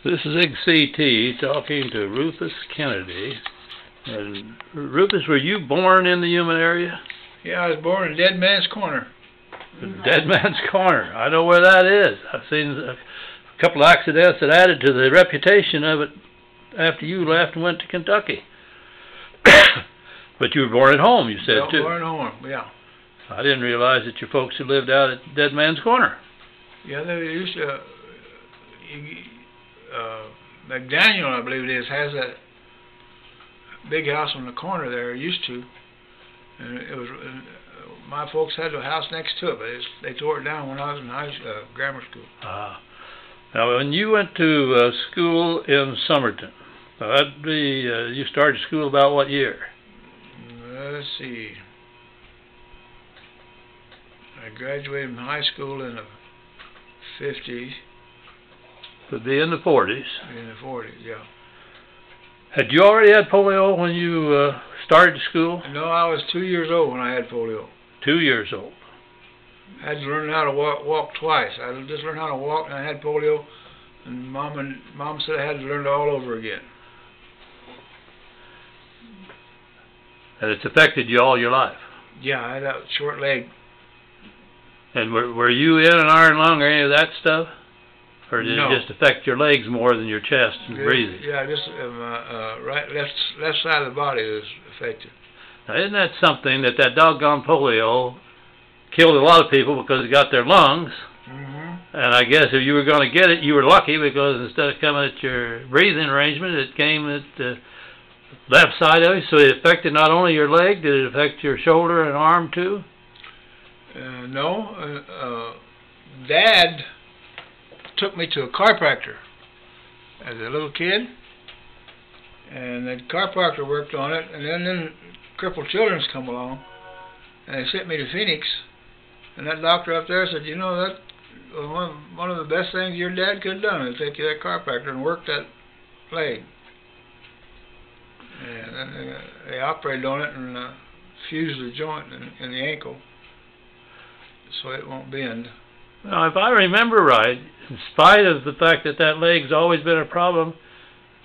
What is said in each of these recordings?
This is XCT talking to Rufus Kennedy. And Rufus, were you born in the Yuma area? Yeah, I was born in Dead Man's Corner. Dead Man's Corner. I know where that is. I've seen a couple of accidents that added to the reputation of it after you left and went to Kentucky. But you were born at home, you said, Yeah, too. Born at home, yeah. I didn't realize that your folks had lived out at Dead Man's Corner. Yeah, they used to... McDaniel, I believe it is, has that big house on the corner there, used to. And it was... my folks had a house next to it, but they tore it down when I was in grammar school. Now, when you went to school in SOMERTON, that'd be, you started school about what year? Let's see. I graduated from high school in the 50s. Could be in the 40s. In the 40s, yeah. Had you already had polio when you started school? No, I was 2 years old when I had polio. 2 years old. I had to learn how to walk twice. I just learned how to walk, and I had polio, and Mom said I had to learn it all over again. And it's affected you all your life? Yeah, I had a short leg. And were you in an iron lung or any of that stuff? Or did No. it just affect your legs more than your chest and breathing? Yeah, just left side of the body was affected. Now, isn't that something that doggone polio killed a lot of people because it got their lungs? Mm-hmm. And I guess if you were going to get it, you were lucky, because instead of coming at your breathing arrangement, it came at the left side of you. So it affected not only your leg, did it affect your shoulder and arm too? No. Dad took me to a chiropractor as a little kid, and the chiropractor worked on it, and then Crippled Children's come along, and they sent me to Phoenix, and that doctor up there said, you know, that one of the best things your dad could have done is take you to that chiropractor and work that leg. And then they operated on it and fused the joint in the ankle so it won't bend. Now, if I remember right, in spite of the fact that leg's always been a problem,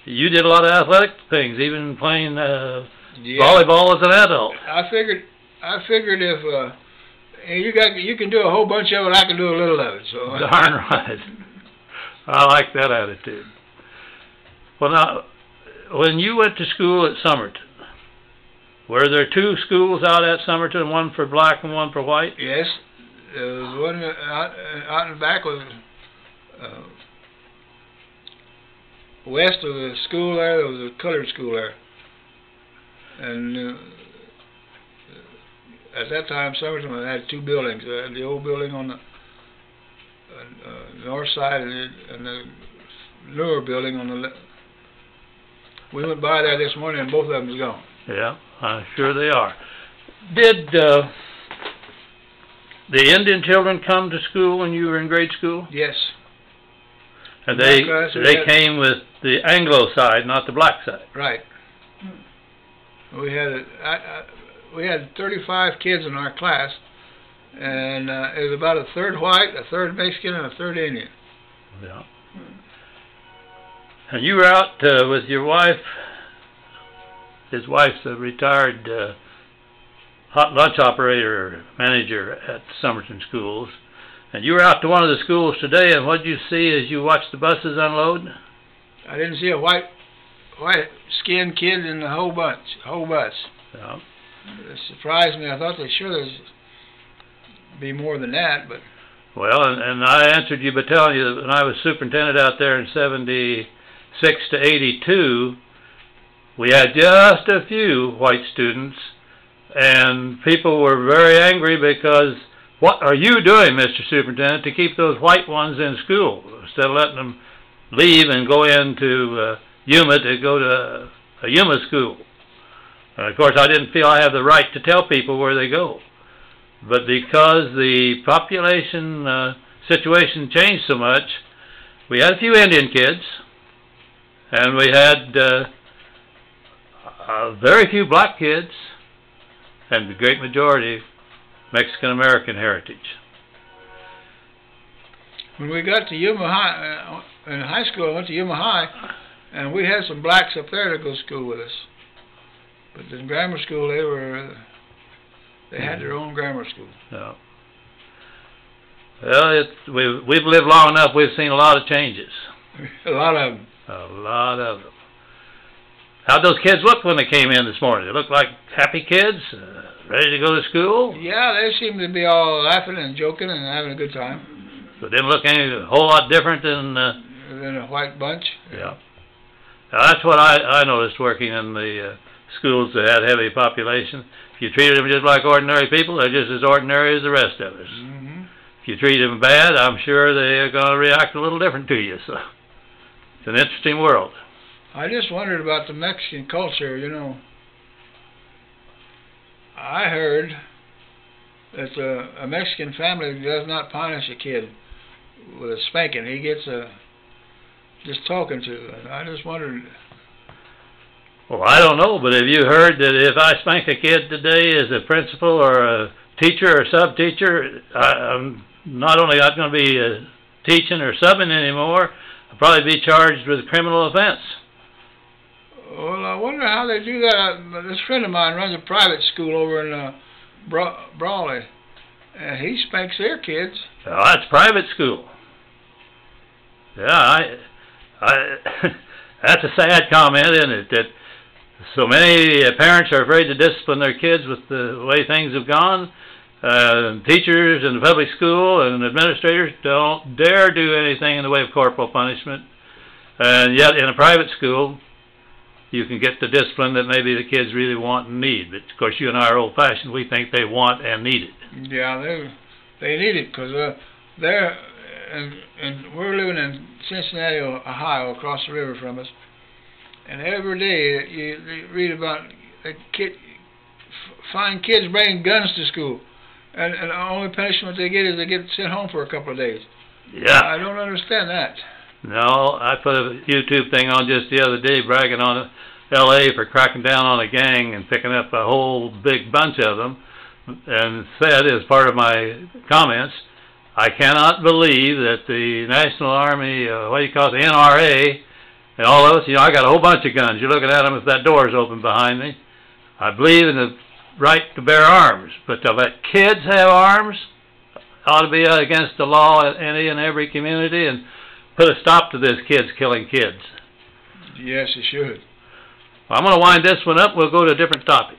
you did a lot of athletic things, even playing volleyball as an adult. I figured if you can do a whole bunch of it, I can do a little of it. So darn right. I like that attitude. Well, now, when you went to school at SOMERTON, were there two schools out at SOMERTON, one for black and one for white? Yes. There was one out in the back was west of the school there was a colored school there. And at that time, SOMERTON had two buildings. They had the old building on the north side and the newer building on the left. We went by there this morning and both of them was gone. Yeah, I'm sure they are. Did the Indian children come to school when you were in grade school? Yes. And they came with the Anglo side, not the black side. Right. We had 35 kids in our class, and it was about a third white, a third Mexican, and a third Indian. Yeah. And you were out with your wife. His wife's a retired hot lunch operator, manager at SOMERTON schools. And you were out to one of the schools today, and what did you see as you watched the buses unload? I didn't see a white-skinned kid in the whole bus. Yeah. It surprised me. I thought there'd be more than that, but... Well, and I answered you by telling you that when I was superintendent out there in 76 to 82, we had just a few white students, and people were very angry because, what are you doing, Mr. Superintendent, to keep those white ones in school instead of letting them leave and go into Yuma to go to a Yuma school? And of course, I didn't feel I had the right to tell people where they go. But because the population situation changed so much, we had a few Indian kids, and we had very few black kids, and the great majority Mexican-American heritage. When we got to Yuma High, in high school, I went to Yuma High, and we had some blacks up there to go to school with us. But in grammar school, they had their own grammar school. No. Well, we've lived long enough. We've seen a lot of changes. A lot of them. A lot of them. How'd those kids look when they came in this morning? They looked like happy kids, ready to go to school? Yeah, they seemed to be all laughing and joking and having a good time. So it didn't look a whole lot different than a white bunch. Yeah. Now, that's what I noticed working in the schools that had heavy population. If you treated them just like ordinary people, they're just as ordinary as the rest of us. Mm-hmm. If you treat them bad, I'm sure they're going to react a little different to you. So it's an interesting world. I just wondered about the Mexican culture, you know. I heard that a Mexican family does not punish a kid with a spanking. He gets just talking to. And I just wondered. Well, I don't know, but have you heard that if I spank a kid today as a principal or a teacher or sub-teacher, I'm not only not going to be teaching or subbing anymore, I'll probably be charged with a criminal offense. Well, I wonder how they do that. This friend of mine runs a private school over in Brawley, and he spanks their kids. Well, that's private school. Yeah, that's a sad comment, isn't it? That so many parents are afraid to discipline their kids with the way things have gone. Teachers in the public school and administrators don't dare do anything in the way of corporal punishment. And yet in a private school, you can get the discipline that maybe the kids really want and need. But of course, you and I are old-fashioned. We think they want and need it. Yeah, they need it because they're and we're living in Cincinnati, Ohio, across the river from us. And every day you read about find kids bringing guns to school, and the only punishment they get is they get sent home for a couple of days. Yeah, I don't understand that. No, I put a YouTube thing on just the other day bragging on L.A. for cracking down on a gang and picking up a whole big bunch of them, and said as part of my comments, I cannot believe that the National Army, what do you call it, the NRA, and all of us, I got a whole bunch of guns. You're looking at them if that door is open behind me. I believe in the right to bear arms, but to let kids have arms ought to be against the law in any and every community, and put a stop to this kids killing kids. Yes, it should. Well, I'm going to wind this one up. We'll go to a different topic.